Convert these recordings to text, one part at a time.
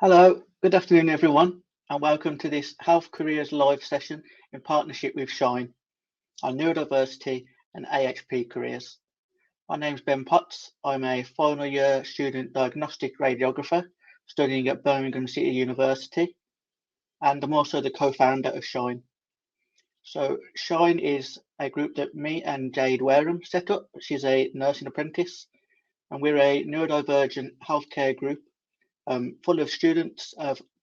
Hello, good afternoon everyone, and welcome to this Health Careers live session in partnership with SHINE on neurodiversity and AHP careers. My name is Ben Potts. I'm a final year student diagnostic radiographer studying at Birmingham City University, and I'm also the co-founder of SHINE. So SHINE is a group that me and Jade Wareham set up. She's a nursing apprentice, and we're a neurodivergent healthcare group full of students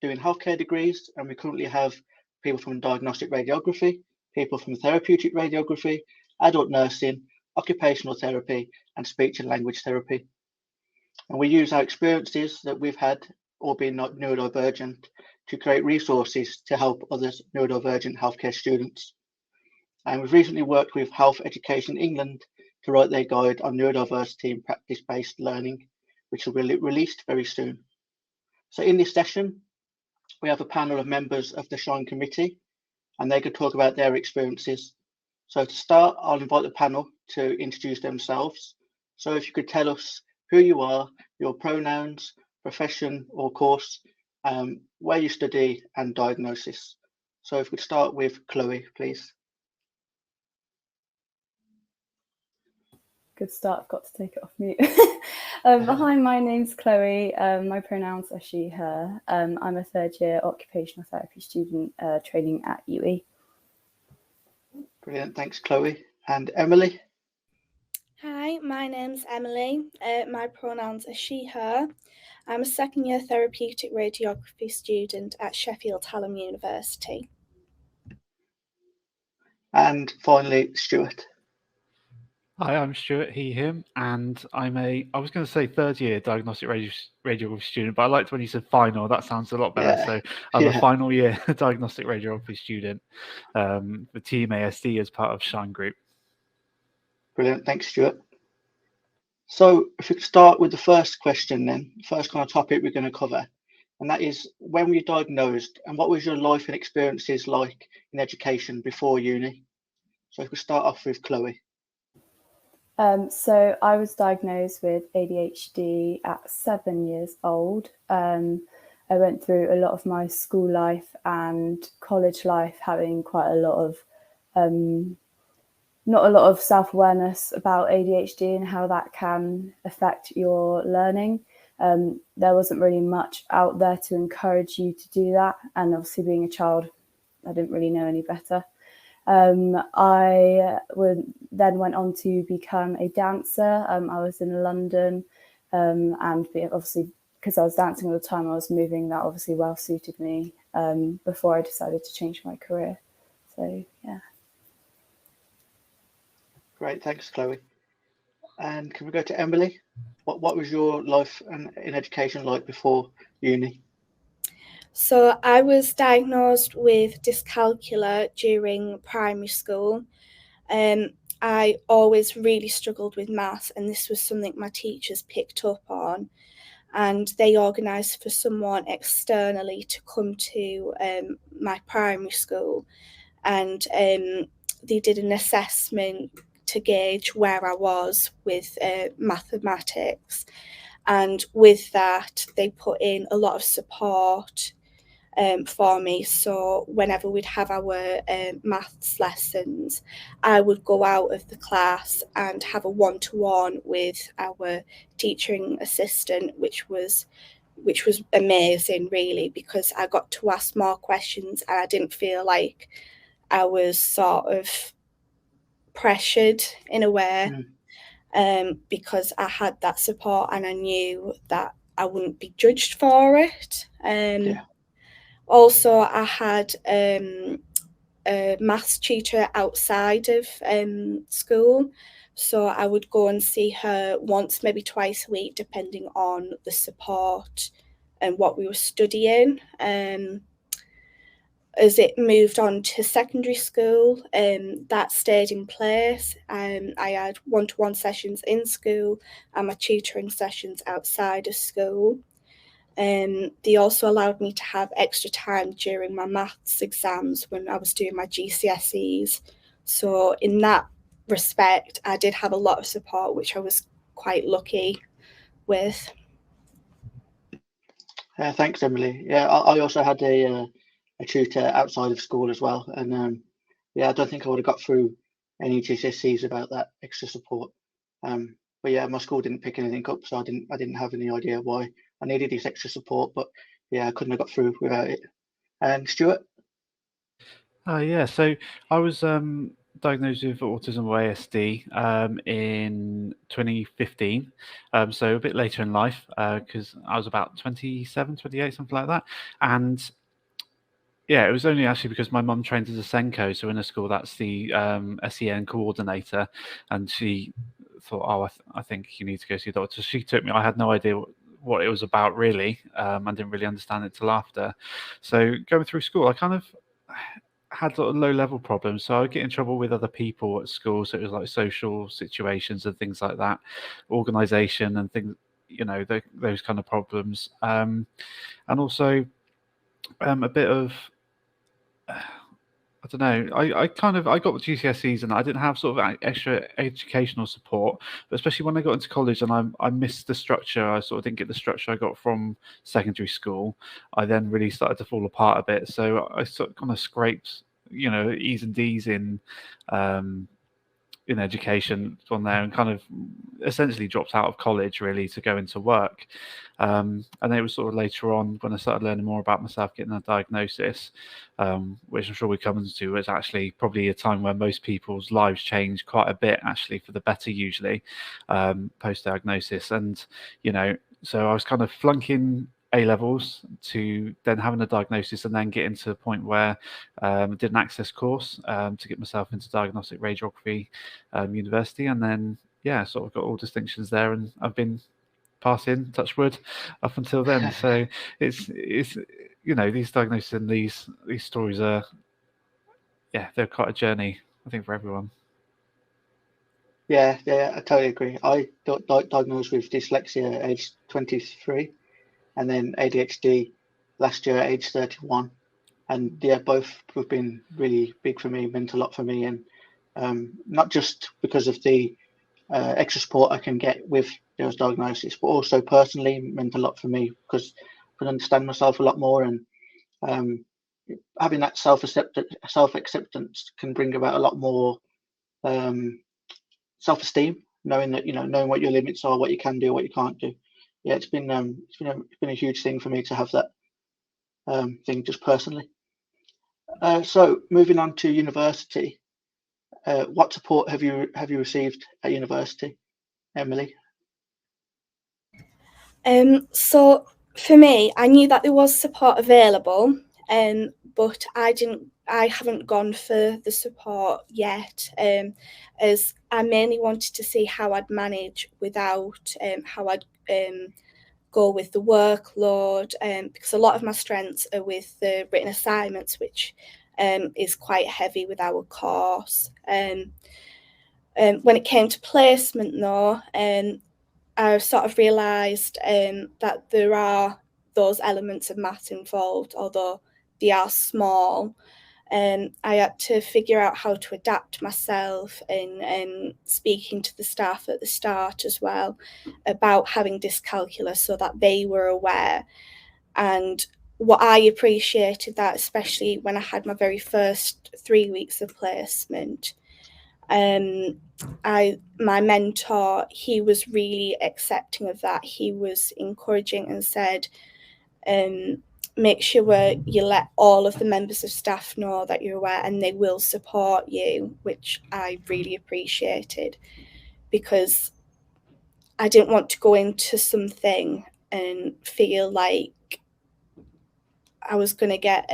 doing healthcare degrees, and we currently have people from diagnostic radiography, people from therapeutic radiography, adult nursing, occupational therapy, and speech and language therapy. And we use our experiences that we've had, all being neurodivergent, to create resources to help other neurodivergent healthcare students. And we've recently worked with Health Education England to write their guide on neurodiversity and practice-based learning, which will be released very soon. So in this session, we have a panel of members of the SHINE committee, and they could talk about their experiences. So to start, I'll invite the panel to introduce themselves. So if you could tell us who you are, your pronouns, profession or course, where you study and diagnosis. So if we could start with Chloe, please. Good start. I've got to take it off mute. Hi, my name's Chloe. My pronouns are she, her. I'm a third year occupational therapy student training at UE. Brilliant. Thanks, Chloe. And Emily? Hi, my name's Emily. My pronouns are she, her. I'm a second year therapeutic radiography student at Sheffield Hallam University. And finally, Stuart. Hi, I'm Stuart, he, him, and I was going to say third year diagnostic radiography student, but I liked when you said final. That sounds a lot better. Yeah. So I'm a final year diagnostic radiography student, the Team ASD as part of SHINE Group. Brilliant. Thanks, Stuart. So if we could start with the first question then, first kind of topic we're going to cover, and that is when were you diagnosed and what was your life and experiences like in education before uni? So if we start off with Chloe. So I was diagnosed with ADHD at 7 years old. I went through a lot of my school life and college life having quite a lot of, not a lot of self-awareness about ADHD and how that can affect your learning. There wasn't really much out there to encourage you to do that. And obviously being a child, I didn't really know any better. I then went on to become a dancer. I was in London, and obviously because I was dancing all the time, I was moving. That obviously well suited me before I decided to change my career. So yeah. Great, thanks, Chloe. And can we go to Emily? What was your life in education like before uni? So I was diagnosed with dyscalculia during primary school. I always really struggled with maths, and this was something my teachers picked up on, and they organised for someone externally to come to my primary school, and they did an assessment to gauge where I was with mathematics, and with that they put in a lot of support for me. So whenever we'd have our maths lessons, I would go out of the class and have a one-to-one with our teaching assistant, which was amazing, really, because I got to ask more questions and I didn't feel like I was sort of pressured in a way, because I had that support and I knew that I wouldn't be judged for it. Also, I had a maths tutor outside of school, so I would go and see her once, maybe twice a week, depending on the support and what we were studying. As it moved on to secondary school, that stayed in place. I had one-to-one sessions in school and my tutoring sessions outside of school. They also allowed me to have extra time during my maths exams when I was doing my GCSEs. So in that respect, I did have a lot of support, which I was quite lucky with. Thanks, Emily. Yeah, I also had a tutor outside of school as well, and yeah, I don't think I would have got through any GCSEs without that extra support. But yeah, my school didn't pick anything up, so I didn't have any idea why I needed this extra support. But yeah, I couldn't have got through without it. And Stuart? Yeah, so I was diagnosed with autism or ASD in 2015, so a bit later in life, because I was about 27, 28, something like that. And yeah, it was only actually because my mum trained as a Senko, so in a school that's the SEN coordinator, and she thought, oh, I think you need to go see a doctor. So she took me. I had no idea what it was about really. I didn't really understand it till after. So going through school, I kind of had sort of low-level problems, so I would get in trouble with other people at school. So it was like social situations and things like that, organisation and things, those kind of problems, and also a bit of I don't know. I got GCSEs and I didn't have sort of extra educational support, but especially when I got into college and I missed the structure. I sort of didn't get the structure I got from secondary school. I then really started to fall apart a bit. So I sort of kind of scraped, E's and D's in education from there, and kind of essentially dropped out of college really to go into work. And it was sort of later on when I started learning more about myself, getting a diagnosis, which I'm sure we come into, was actually probably a time where most people's lives change quite a bit, actually for the better usually, post-diagnosis. And, so I was kind of flunking A-levels to then having a diagnosis, and then getting to the point where I did an access course to get myself into diagnostic radiography university, and then sort of got all distinctions there, and I've been passing, touch wood, up until then. So it's these diagnoses and these stories are they're quite a journey, I think, for everyone. Yeah, I totally agree. I got diagnosed with dyslexia at age 23, and then ADHD last year at age 31. And yeah, both have been really big for me, meant a lot for me, and not just because of the extra support I can get with those diagnoses, but also personally meant a lot for me because I can understand myself a lot more, and having that self-acceptance can bring about a lot more self-esteem, knowing that knowing what your limits are, what you can do, what you can't do. Yeah, it's been a huge thing for me to have that thing just personally. So moving on to university, what support have you received at university, Emily? So for me, I knew that there was support available, but I haven't gone for the support yet, as I mainly wanted to see how I'd manage without how I'd go with the workload, because a lot of my strengths are with the written assignments, which is quite heavy with our course. When it came to placement though, I sort of realised that there are those elements of maths involved, although they are small. I had to figure out how to adapt myself, and speaking to the staff at the start as well about having dyscalculia so that they were aware. And what I appreciated that, especially when I had my very first 3 weeks of placement, my mentor, he was really accepting of that. He was encouraging and said, make sure you let all of the members of staff know that you're aware, and they will support you, which I really appreciated, because I didn't want to go into something and feel like I was going to get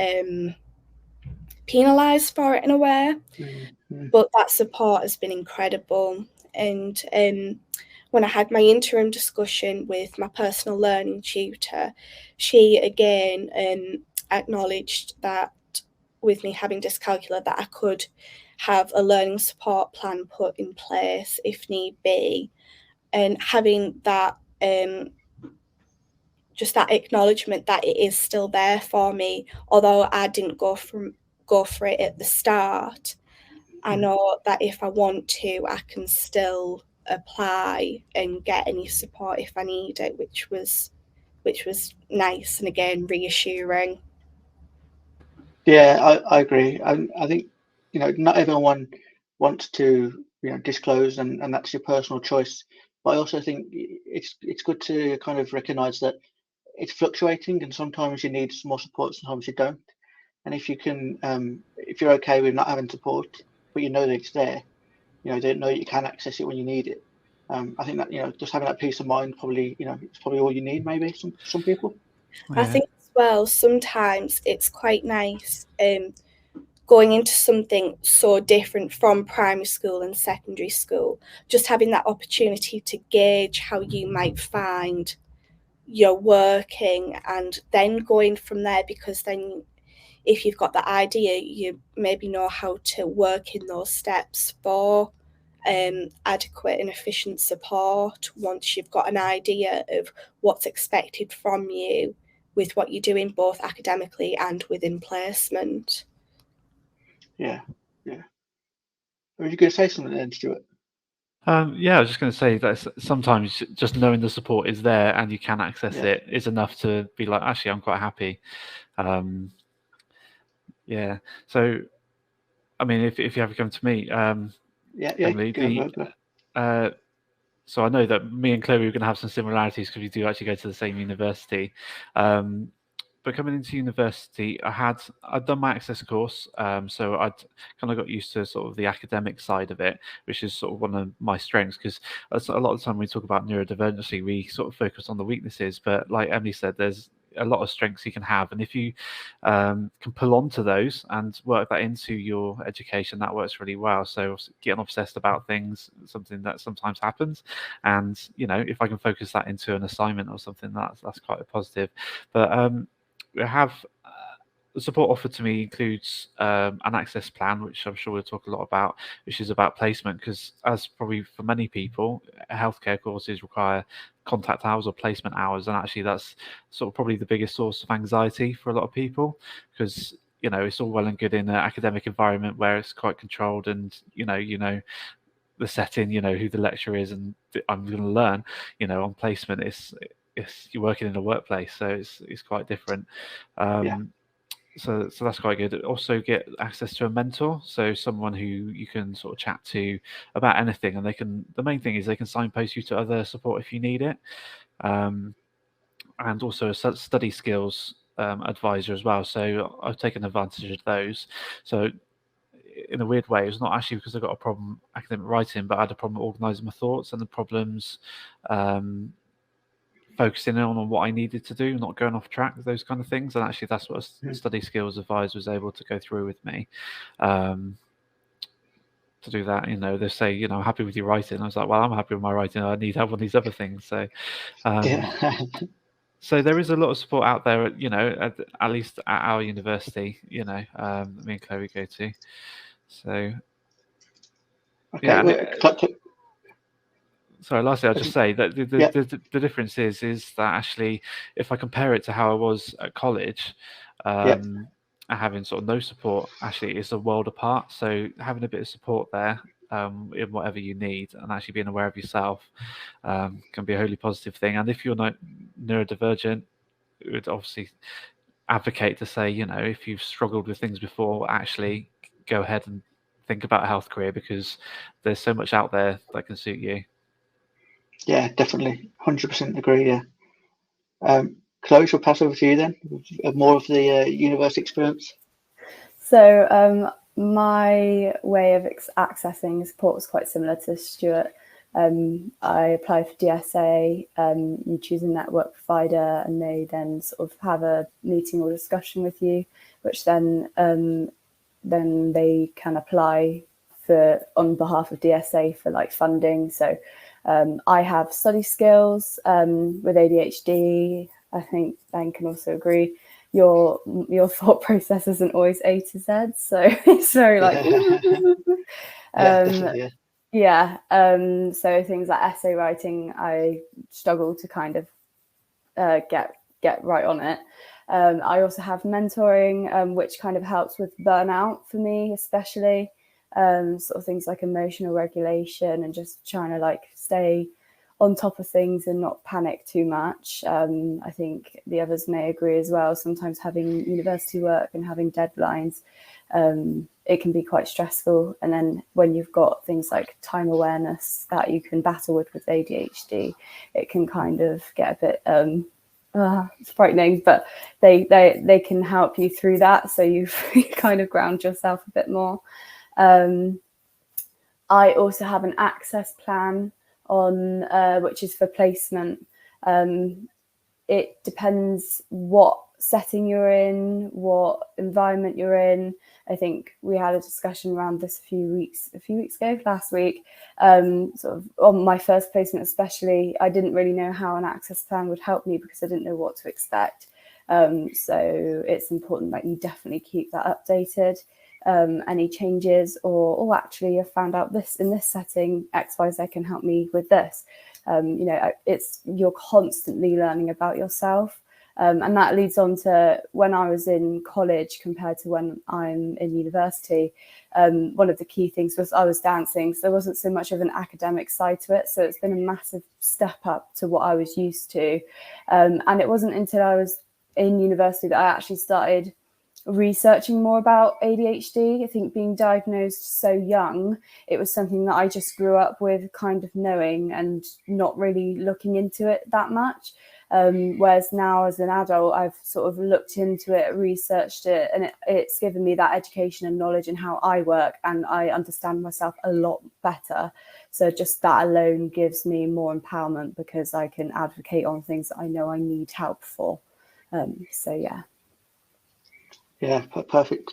penalised for it in a way. Mm-hmm. But that support has been incredible. And when I had my interim discussion with my personal learning tutor, she again acknowledged that with me having dyscalculia, that I could have a learning support plan put in place if need be. And having that just that acknowledgement that it is still there for me, although I didn't go for it at the start. I know that if I want to, I can still apply and get any support if I need it, which was which was nice and again reassuring. Yeah, I agree. I think, you know, not everyone wants to, you know, disclose, and that's your personal choice. But I also think it's good to kind of recognise that it's fluctuating, and sometimes you need more support, sometimes you don't. And if you can, if you're okay with not having support, but you know that it's there, you know, don't know you can access it when you need it. I think that, you know, just having that peace of mind, probably, you know, it's probably all you need, maybe some people. I think as well, sometimes it's quite nice going into something so different from primary school and secondary school, just having that opportunity to gauge how you might find you're working, and then going from there, because then if you've got the idea, you maybe know how to work in those steps for adequate and efficient support once you've got an idea of what's expected from you with what you're doing both academically and within placement. Yeah. Were you going to say something then, Stuart? Yeah, I was just going to say that sometimes just knowing the support is there and you can access it is enough to be like, actually, I'm quite happy. Yeah. So, I mean, if you ever come to me, Emily, go. So I know that me and Chloe are going to have some similarities because we do actually go to the same university. But coming into university, I'd done my access course, so I'd kind of got used to sort of the academic side of it, which is sort of one of my strengths, because a lot of the time when we talk about neurodiversity, we sort of focus on the weaknesses, but like Emily said, there's a lot of strengths you can have, and if you can pull onto those and work that into your education, that works really well. So getting obsessed about things, something that sometimes happens, and you know, if I can focus that into an assignment or something, that's quite a positive. But we have the support offered to me includes an access plan, which I'm sure we'll talk a lot about, which is about placement, because as probably for many people, healthcare courses require contact hours or placement hours, and actually that's sort of probably the biggest source of anxiety for a lot of people, because you know, it's all well and good in an academic environment where it's quite controlled, and you know the setting, you know who the lecturer is, and I'm going to learn. You know, on placement, it's you're working in a workplace, so it's quite different. So that's quite good. Also get access to a mentor, so someone who you can sort of chat to about anything, and the main thing is they can signpost you to other support if you need it, and also a study skills advisor as well. So I've taken advantage of those. So in a weird way, it's not actually because I got a problem academic writing, but I had a problem organising my thoughts and the problems focusing on what I needed to do, not going off track, those kind of things. And actually that's what a study skills advisor was able to go through with me to do that. You know, they say, you know, happy with your writing. I was like, well, I'm happy with my writing. I need help on these other things. So so there is a lot of support out there, you know, at least at our university, you know, me and Chloe go to. So okay, sorry, lastly, I'll just say that the difference is that actually, if I compare it to how I was at college, having sort of no support, actually, it's a world apart. So having a bit of support there in whatever you need, and actually being aware of yourself can be a wholly positive thing. And if you're not neurodivergent, it would obviously advocate to say, you know, if you've struggled with things before, actually go ahead and think about a health career, because there's so much out there that can suit you. Yeah, definitely, 100% agree. Yeah, Chloe, shall pass over to you then, more of the university experience. So my way of accessing support was quite similar to Stuart. I applied for DSA, you choose a network provider, and they then sort of have a meeting or discussion with you, which then they can apply for on behalf of DSA for like funding. So I have study skills with ADHD. I think Ben can also agree. Your thought process isn't always A to Z, so it's very like so things like essay writing, I struggle to kind of get right on it. I also have mentoring, which kind of helps with burnout for me, especially sort of things like emotional regulation and just trying to like stay on top of things and not panic too much. I think the others may agree as well. Sometimes having university work and having deadlines, it can be quite stressful. And then when you've got things like time awareness that you can battle with ADHD, it can kind of get a bit frightening, but they can help you through that. So you kind of ground yourself a bit more. I also have an access plan on which is for placement. It depends what setting you're in, what environment you're in. I think we had a discussion around this a few weeks ago, last week, sort of on my first placement especially. I didn't really know how an access plan would help me because I didn't know what to expect. So it's important that you definitely keep that updated. Any changes or actually I found out this in this setting, XYZ can help me with this. You're constantly learning about yourself. And that leads on to when I was in college compared to when I'm in university. One of the key things was I was dancing, so there wasn't so much of an academic side to it. So it's been a massive step up to what I was used to. And it wasn't until I was in university that I actually started researching more about ADHD. I think being diagnosed so young, it was something that I just grew up with kind of knowing and not really looking into it that much. Whereas now as an adult, I've sort of looked into it, researched it, and it's given me that education and knowledge in how I work, and I understand myself a lot better. So just that alone gives me more empowerment because I can advocate on things that I know I need help for. So yeah. Yeah, perfect.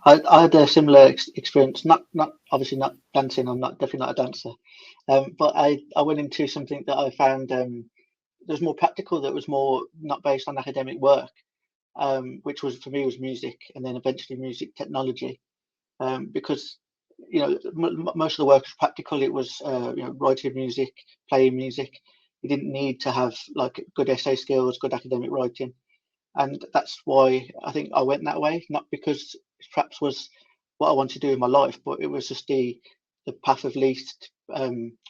I had a similar experience. Not obviously not dancing. I'm definitely not a dancer. But I went into something that I found was more practical. That was more not based on academic work, which was for me was music, and then eventually music technology. Because most of the work was practical. It was writing music, playing music. You didn't need to have like good essay skills, good academic writing. And that's why I think I went that way, not because it perhaps was what I wanted to do in my life, but it was just the path of least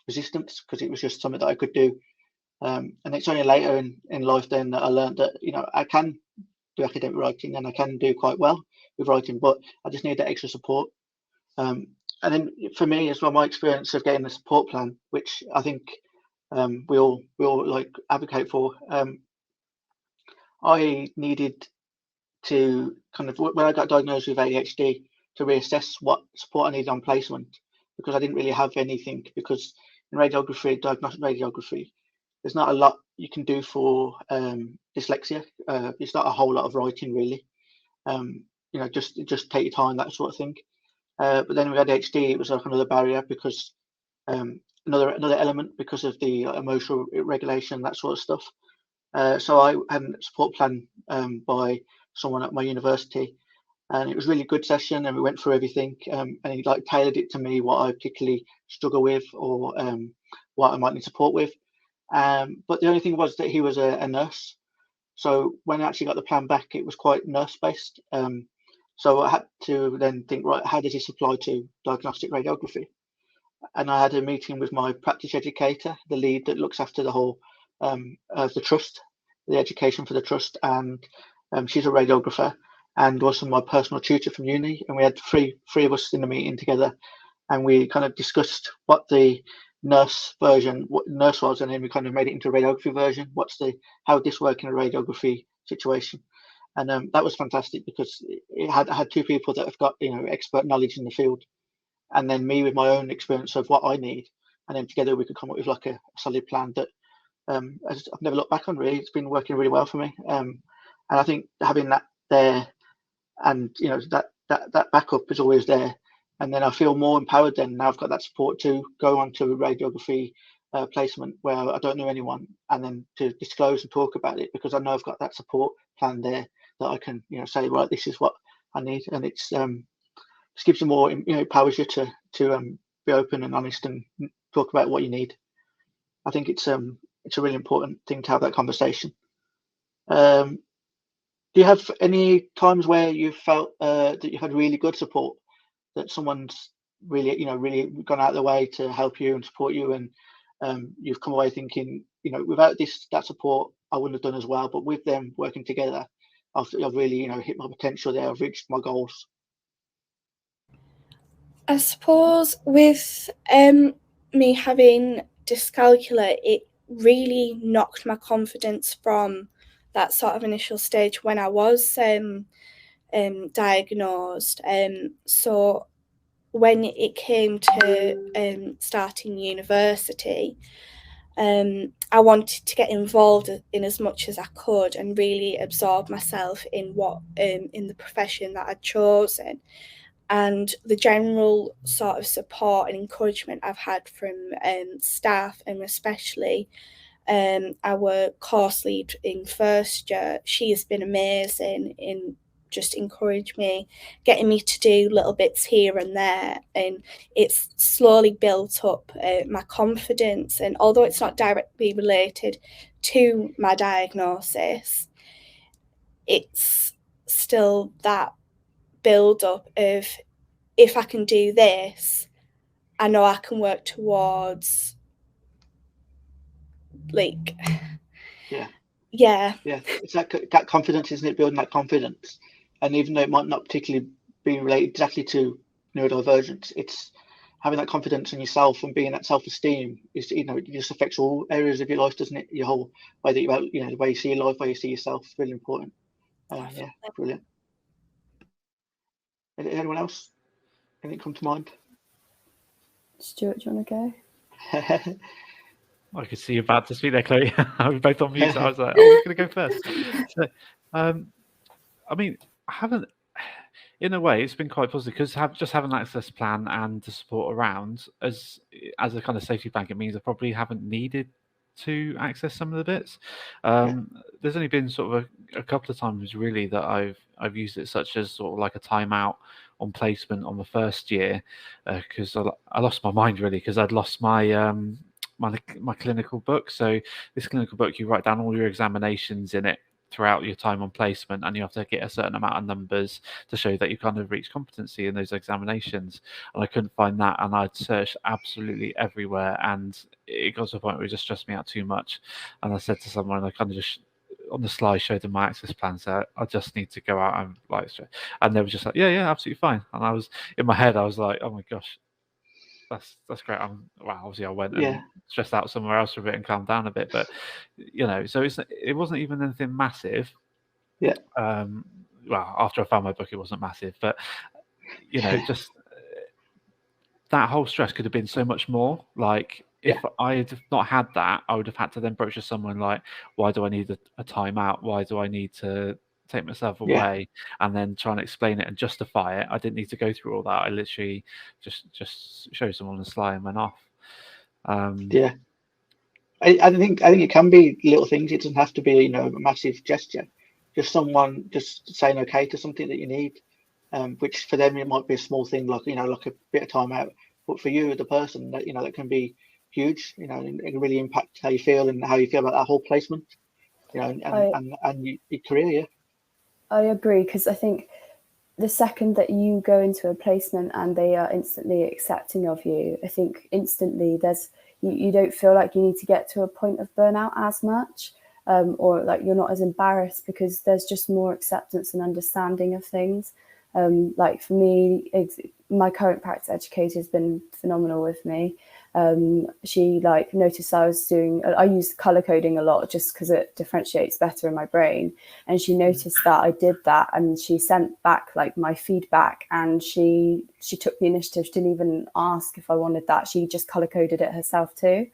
resistance, because it was just something that I could do. And it's only later in life then that I learned that, I can do academic writing and I can do quite well with writing, but I just need that extra support. And then for me as well, my experience of getting a support plan, which I think we all like advocate for, I needed to kind of, when I got diagnosed with ADHD, to reassess what support I needed on placement, because I didn't really have anything. Because in radiography, diagnostic radiography, there's not a lot you can do for dyslexia. It's not a whole lot of writing really. Just take your time, that sort of thing. But then with ADHD, it was like another barrier because another element because of the emotional regulation, that sort of stuff. So I had a support plan by someone at my university, and it was a really good session, and we went through everything, and he like tailored it to me, what I particularly struggle with or what I might need support with. But the only thing was that he was a nurse, so when I actually got the plan back, it was quite nurse based. So I had to then think, right, how does this apply to diagnostic radiography? And I had a meeting with my practice educator, the lead that looks after the whole of the trust, the education for the trust, and she's a radiographer and also my personal tutor from uni. And we had three of us in the meeting together, and we kind of discussed what the nurse version, what nurse was, and then we kind of made it into a radiography version. How would this work in a radiography situation? And that was fantastic because it had two people that have got expert knowledge in the field, and then me with my own experience of what I need, and then together we could come up with like a solid plan that I've never looked back on really. It's been working really well for me, and I think having that there, and that backup is always there, and then I feel more empowered. Then now I've got that support to go on to a radiography placement where I don't know anyone, and then to disclose and talk about it, because I know I've got that support plan there that I can say, right, this is what I need, and it's just gives you more, empowers you to be open and honest and talk about what you need. I think it's a really important thing to have that conversation. Do you have any times where you felt that you had really good support, that someone's really really gone out of their way to help you and support you, and you've come away thinking, without that support, I wouldn't have done as well. But with them working together, I've really, hit my potential there. I've reached my goals. I suppose with me having dyscalculia, it really knocked my confidence from that sort of initial stage when I was diagnosed. So when it came to starting university, I wanted to get involved in as much as I could and really absorb myself in in the profession that I'd chosen. And the general sort of support and encouragement I've had from staff, and especially our course lead in first year, she has been amazing in just encourage me, getting me to do little bits here and there, and it's slowly built up my confidence. And although it's not directly related to my diagnosis, it's still that build up of, if I can do this, I know I can work towards It's that confidence, isn't it? Building that confidence. And even though it might not particularly be related exactly to neurodivergence, it's having that confidence in yourself and being that self-esteem is, it just affects all areas of your life, doesn't it? Your whole way that the way you see your life, way you see yourself is really important. Brilliant. Anyone else? Anything come to mind? Stuart, do you want to go? I could see you about to speak there, Chloe. I was both on mute, so I was like, I was going to go first. So, I mean, I haven't, in a way, it's been quite positive because just having an access plan and the support around as a kind of safety blanket means I probably haven't needed to access some of the bits. There's only been sort of a couple of times really that I've used it, such as sort of like a timeout on placement on the first year, because I lost my mind really because I'd lost my my clinical book. So this clinical book, you write down all your examinations in it throughout your time on placement, and you have to get a certain amount of numbers to show that you kind of reach competency in those examinations. And I couldn't find that, and I'd searched absolutely everywhere, and it got to a point where it just stressed me out too much. And I said to someone, I kind of just on the slide showed them my access plan, so I just need to go out and and they were just like, yeah, absolutely fine. And I was in my head, I was like, oh my gosh, that's great. Obviously I went and stressed out somewhere else for a bit and calmed down a bit, but so it wasn't even anything massive. Well, after I found my book, it wasn't massive, but just that whole stress could have been so much more. Like if I had not had that, I would have had to then broach to someone like, why do I need a timeout? Why do I need to take myself away? And then try and explain it and justify it. I didn't need to go through all that. I literally just showed someone on the sly and went off. I think it can be little things. It doesn't have to be a massive gesture. Just someone just saying okay to something that you need, which for them it might be a small thing, like like a bit of time out, but for you, the person, that that can be huge. And it can really impact how you feel and how you feel about that whole placement. And your career. I agree, because I think the second that you go into a placement and they are instantly accepting of you, I think instantly you don't feel like you need to get to a point of burnout as much, or like you're not as embarrassed because there's just more acceptance and understanding of things. Like for me, my current practice educator has been phenomenal with me. She noticed I use color coding a lot just because it differentiates better in my brain, and she noticed that I did that, and she sent back my feedback, and she took the initiative. She didn't even ask if I wanted that. She just color coded it herself too.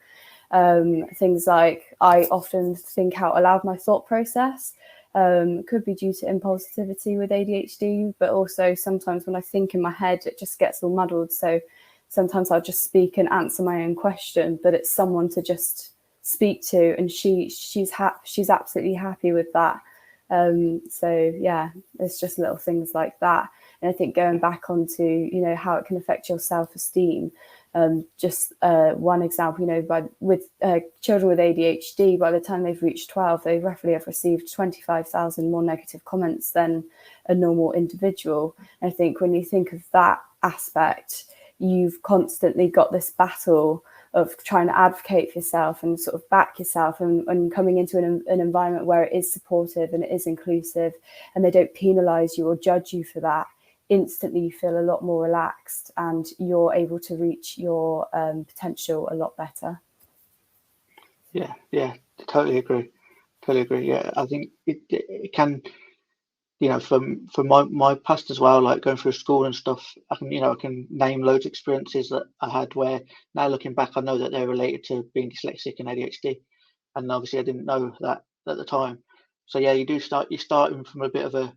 Things like I often think out aloud my thought process. Could be due to impulsivity with ADHD, but also sometimes when I think in my head, it just gets all muddled. So sometimes I'll just speak and answer my own question, but it's someone to just speak to, and she's absolutely happy with that. So yeah, it's just little things like that. And I think going back onto how it can affect your self-esteem. Just one example, with children with ADHD, by the time they've reached 12, they roughly have received 25,000 more negative comments than a normal individual. And I think when you think of that aspect, you've constantly got this battle of trying to advocate for yourself and sort of back yourself, and coming into an environment where it is supportive and it is inclusive and they don't penalise you or judge you for that, instantly you feel a lot more relaxed and you're able to reach your potential a lot better. Yeah, totally agree. Yeah, I think it can, from my past as well, like going through school and stuff, I can name loads of experiences that I had where now looking back, I know that they're related to being dyslexic and ADHD, and obviously I didn't know that at the time. So yeah, you're starting from a bit of a,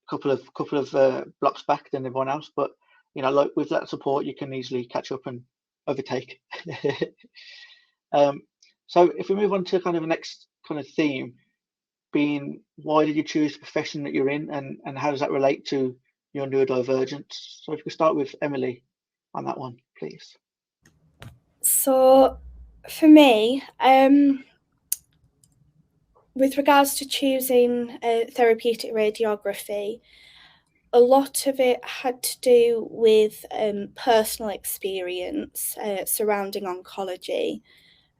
couple of blocks back than everyone else, but like with that support, you can easily catch up and overtake. So if we move on to kind of the next kind of theme, being why did you choose the profession that you're in, and how does that relate to your neurodivergence? So if we start with Emily on that one, please. So for me, with regards to choosing therapeutic radiography, a lot of it had to do with personal experience surrounding oncology.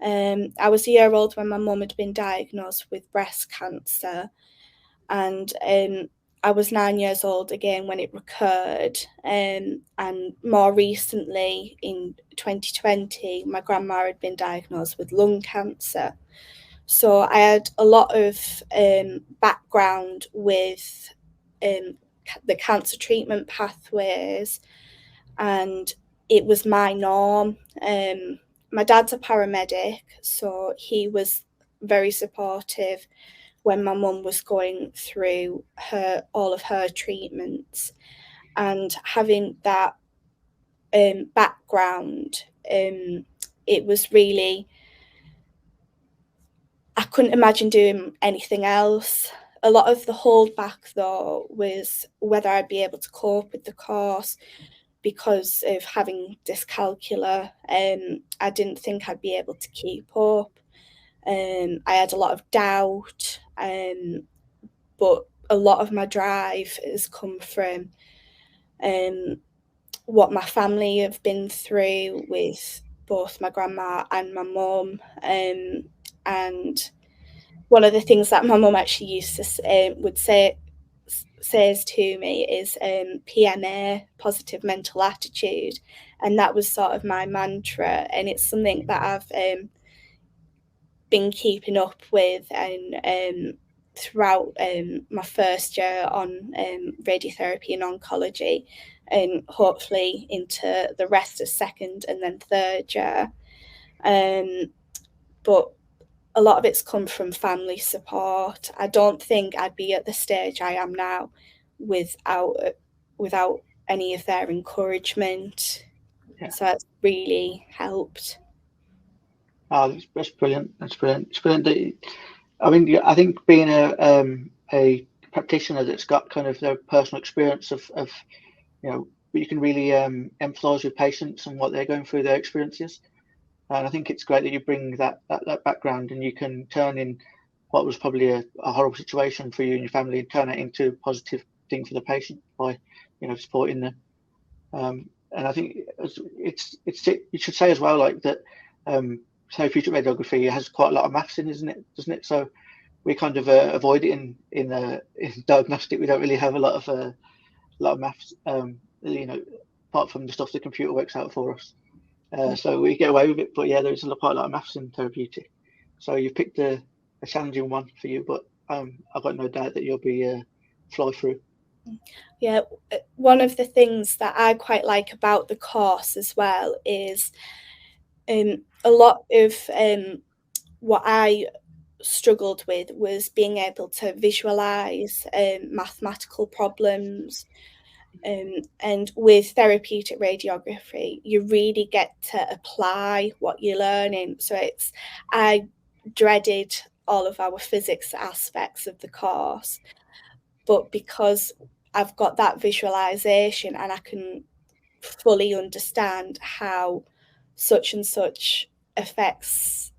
I was a year old when my mum had been diagnosed with breast cancer, and I was 9 years old again when it recurred. And more recently, in 2020, my grandma had been diagnosed with lung cancer. So I had a lot of background with the cancer treatment pathways, and it was my norm. My dad's a paramedic, so he was very supportive when my mum was going through all of her treatments, and having that background, it was really, I couldn't imagine doing anything else. A lot of the holdback, though, was whether I'd be able to cope with the course because of having dyscalculia. I didn't think I'd be able to keep up. I had a lot of doubt, but a lot of my drive has come from what my family have been through with both my grandma and my mum. And one of the things that my mum actually used to says to me is PMA, positive mental attitude, and that was sort of my mantra, and it's something that I've been keeping up with, and throughout my first year on radiotherapy and oncology, and hopefully into the rest of second and then third year. But a lot of it's come from family support. I don't think I'd be at the stage I am now without any of their encouragement. Yeah. So it's really helped. Oh, that's brilliant. That's brilliant. It's brilliant. I think being a practitioner that's got kind of their personal experience of you can really empathise with patients and what they're going through, their experiences. And I think it's great that you bring that background, and you can turn in what was probably a horrible situation for you and your family, and turn it into a positive thing for the patient by supporting them. And I think you should say as well, like that therapeutic radiography has quite a lot of maths in, doesn't it? So we kind of avoid it in diagnostic. We don't really have a lot of maths, apart from the stuff the computer works out for us. So we get away with it, but yeah, there's quite a lot of maths in therapeutic. So you've picked a challenging one for you, but I've got no doubt that you'll be fly through. Yeah, one of the things that I quite like about the course as well is a lot of what I struggled with was being able to visualize mathematical problems. And with therapeutic radiography, you really get to apply what you're learning. So I dreaded all of our physics aspects of the course, but because I've got that visualization and I can fully understand how such and such affects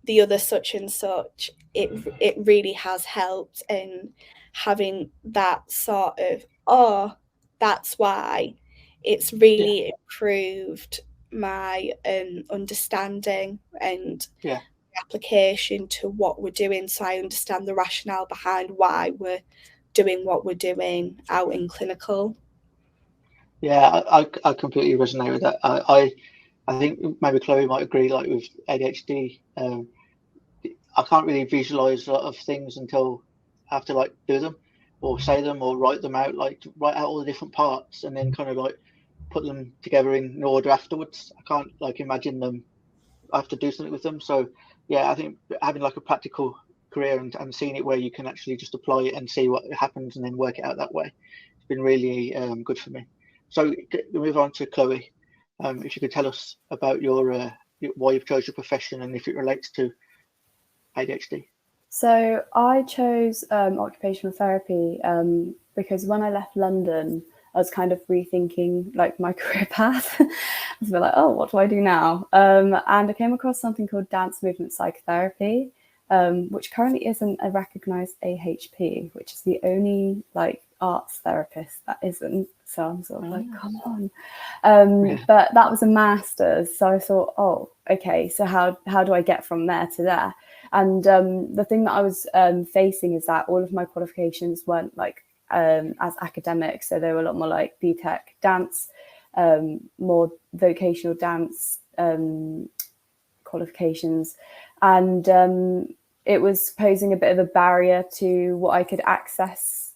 the other such and such, it really has helped. And having that sort of, that's why it's really improved my understanding and application to what we're doing, so I understand the rationale behind why we're doing what we're doing out in clinical. Yeah, I completely resonate with that. I think maybe Chloe might agree, like with ADHD, I can't really visualize a lot of things until I have to like do them or say them or write them out, like write out all the different parts and then kind of like put them together in order afterwards. I can't like imagine them. I have to do something with them. So yeah, I think having like a practical career and seeing it where you can actually just apply it and see what happens and then work it out that way, it's been really good for me. So we move on to Chloe. If you could tell us about your why you've chose your profession and if it relates to ADHD. So I chose occupational therapy because when I left London, I was kind of rethinking like my career path. I was like, oh, what do I do now? And I came across something called dance movement psychotherapy, which currently isn't a recognised AHP, which is the only like arts therapist that isn't. So I'm sort of like, come on. But that was a master's. So I thought, oh, okay, so how do I get from there to there? And the thing that I was facing is that all of my qualifications weren't like as academic. So they were a lot more like BTEC dance, more vocational dance qualifications. And it was posing a bit of a barrier to what I could access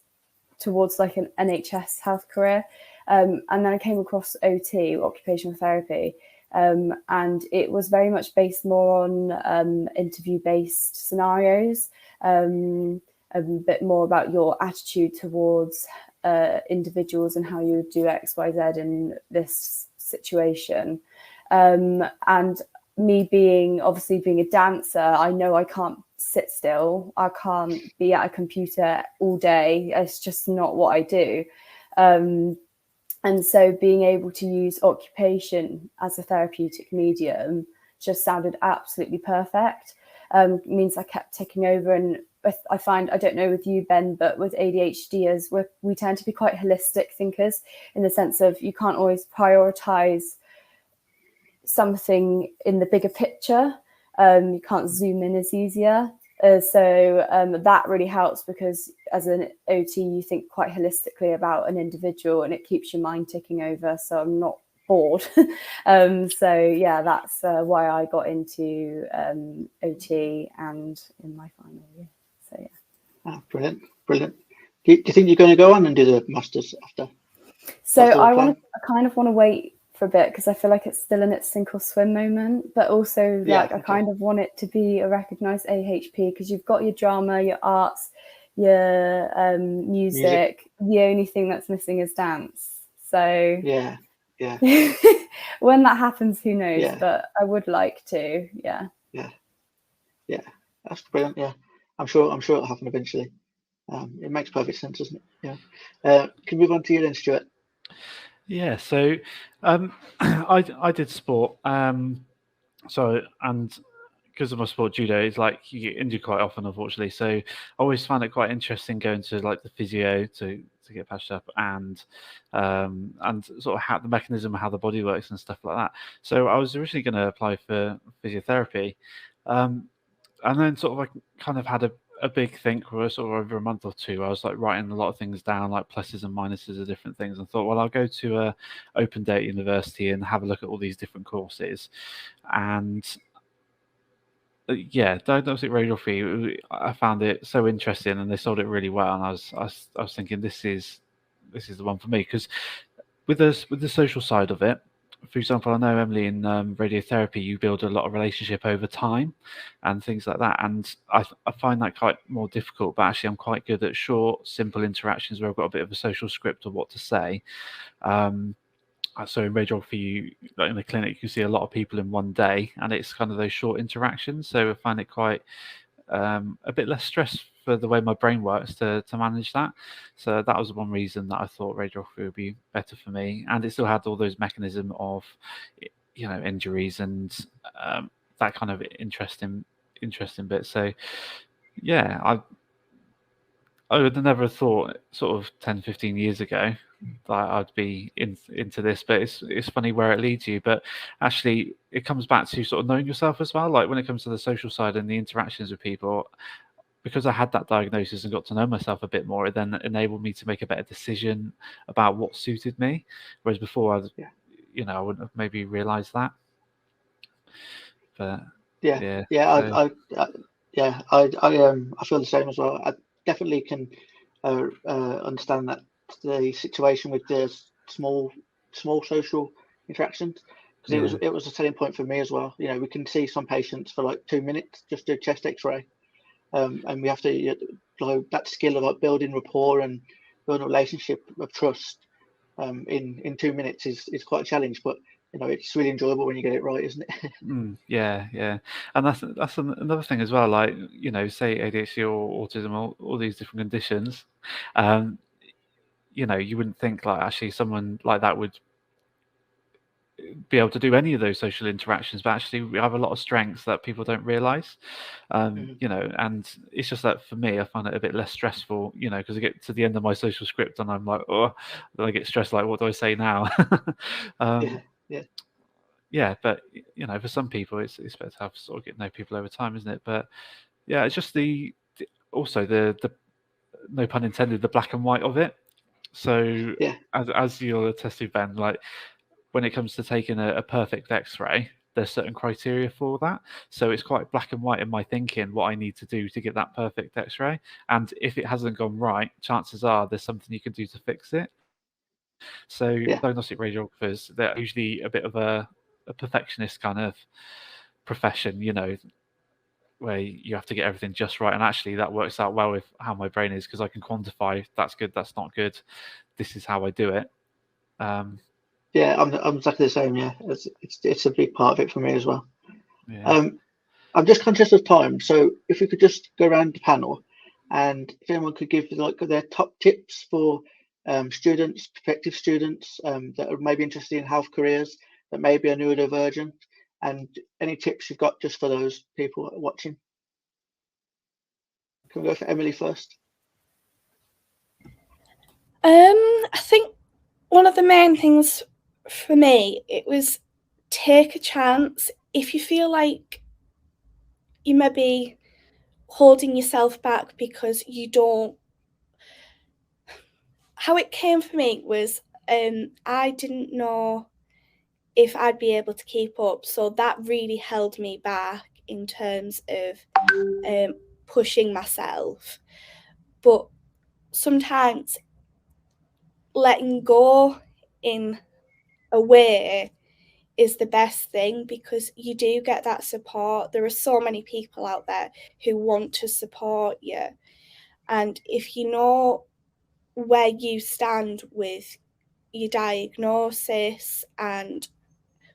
towards like an NHS health career. And then I came across OT, occupational therapy. And it was very much based more on interview-based scenarios, a bit more about your attitude towards individuals and how you would do X, Y, Z in this situation. And me being a dancer, I know I can't sit still. I can't be at a computer all day. It's just not what I do. And so being able to use occupation as a therapeutic medium just sounded absolutely perfect. Means I kept ticking over. And I find, I don't know with you, Ben, but with ADHDers, we tend to be quite holistic thinkers in the sense of you can't always prioritize something in the bigger picture. You can't zoom in as easier. So that really helps because as an OT, you think quite holistically about an individual and it keeps your mind ticking over. So I'm not bored. So yeah, that's why I got into OT and in my final year. So yeah. Brilliant. Do you think you're going to go on and do the masters after? So I kind of want to wait for a bit because I feel like it's still in its sink or swim moment, but also like I kind of want it to be a recognised AHP because you've got your drama, your arts, your music. The only thing that's missing is dance. So yeah. When that happens, who knows? But I would like to. Yeah, that's brilliant. Yeah, I'm sure it'll happen eventually. It makes perfect sense, doesn't it? Yeah. Can we move on to you then, Stuart? Yeah, so I did sport. So, and because of my sport, judo, it's like you get injured quite often, unfortunately. So I always found it quite interesting going to like the physio to get patched up and sort of how the mechanism of how the body works and stuff like that. So I was originally going to apply for physiotherapy, and then sort of like kind of had a big think for sort of over a month or two. I was like writing a lot of things down, like pluses and minuses of different things, and thought, well, I'll go to a open day at university and have a look at all these different courses. And yeah, diagnostic radiography, I found it so interesting, and they sold it really well. And I was thinking, this is the one for me, because with the social side of it. For example, I know, Emily, in radiotherapy, you build a lot of relationship over time and things like that. And I find that quite more difficult, but actually I'm quite good at short, simple interactions where I've got a bit of a social script of what to say. So in radiography, like in the clinic, you can see a lot of people in one day, and it's kind of those short interactions. So I find it quite a bit less stress for the way my brain works to manage that. So that was one reason that I thought radiography would be better for me, and it still had all those mechanism of, injuries and that kind of interesting bit. So yeah, I would have never thought sort of 10-15 years ago that I'd be into this, but it's funny where it leads you. But actually, it comes back to sort of knowing yourself as well. Like when it comes to the social side and the interactions with people, because I had that diagnosis and got to know myself a bit more, it then enabled me to make a better decision about what suited me. Whereas before, I wouldn't have maybe realised that. But I feel the same as well. I definitely can understand that the situation with the small social interactions, because it was a selling point for me as well. We can see some patients for like 2 minutes, just do a chest X-ray, and we have to that skill of like building rapport and building a relationship of trust in 2 minutes is quite a challenge, but it's really enjoyable when you get it right, isn't it? Yeah, and that's another thing as well. Like say ADHD or autism, all these different conditions. You wouldn't think like actually someone like that would be able to do any of those social interactions, but actually we have a lot of strengths that people don't realize. And it's just that for me, I find it a bit less stressful, because I get to the end of my social script and I'm like, oh, then I get stressed, like, what do I say now? Yeah, but for some people it's better to have sort of get to know people over time, isn't it? But yeah, it's just also the no pun intended, the black and white of it. So as you'll attest to, Ben, like when it comes to taking a perfect X-ray, there's certain criteria for that. So it's quite black and white in my thinking what I need to do to get that perfect X-ray. And if it hasn't gone right, chances are there's something you can do to fix it. So diagnostic radiographers, they're usually a bit of a perfectionist kind of profession, where you have to get everything just right. And actually that works out well with how my brain is, because I can quantify that's good, that's not good, this is how I do it. I'm exactly the same. It's a big part of it for me as well. I'm just conscious of time, so if we could just go around the panel, and if anyone could give like their top tips for students, prospective students that are maybe interested in health careers, that maybe are neurodivergent, and any tips you've got just for those people watching. Can we go for Emily first? I think one of the main things for me, it was take a chance. If you feel like you may be holding yourself back because you don't, how it came for me was I didn't know if I'd be able to keep up, so that really held me back in terms of pushing myself. But sometimes letting go in a way is the best thing, because you do get that support. There are so many people out there who want to support you, and if you know where you stand with your diagnosis and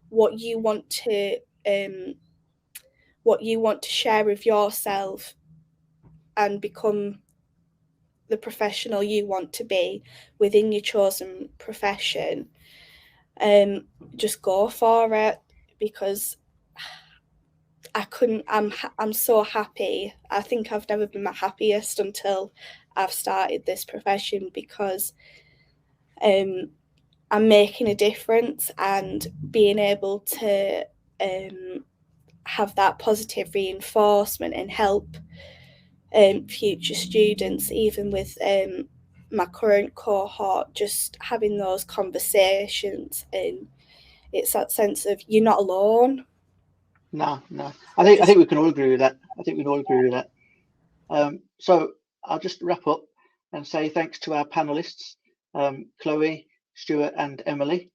what you want to share with yourself and become the professional you want to be within your chosen profession, just go for it, because I'm so happy. I think I've never been my happiest until I've started this profession, because I'm making a difference, and being able to have that positive reinforcement and help future students, even with my current cohort, just having those conversations, and it's that sense of you're not alone. No. I think we can all agree with that. So I'll just wrap up and say thanks to our panelists, Chloe, Stuart, and Emily.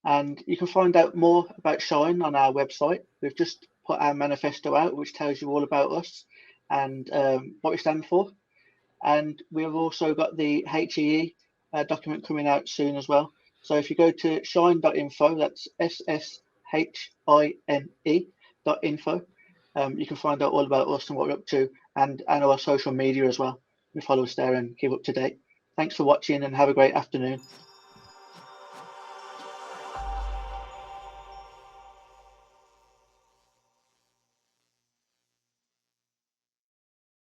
And you can find out more about SHINE on our website. We've just put our manifesto out, which tells you all about us and what we stand for. And we've also got the HEE document coming out soon as well. So if you go to shine.info, that's SSHINE.info, you can find out all about us and what we're up to, and our social media as well. You follow us there and keep up to date. Thanks for watching and have a great afternoon.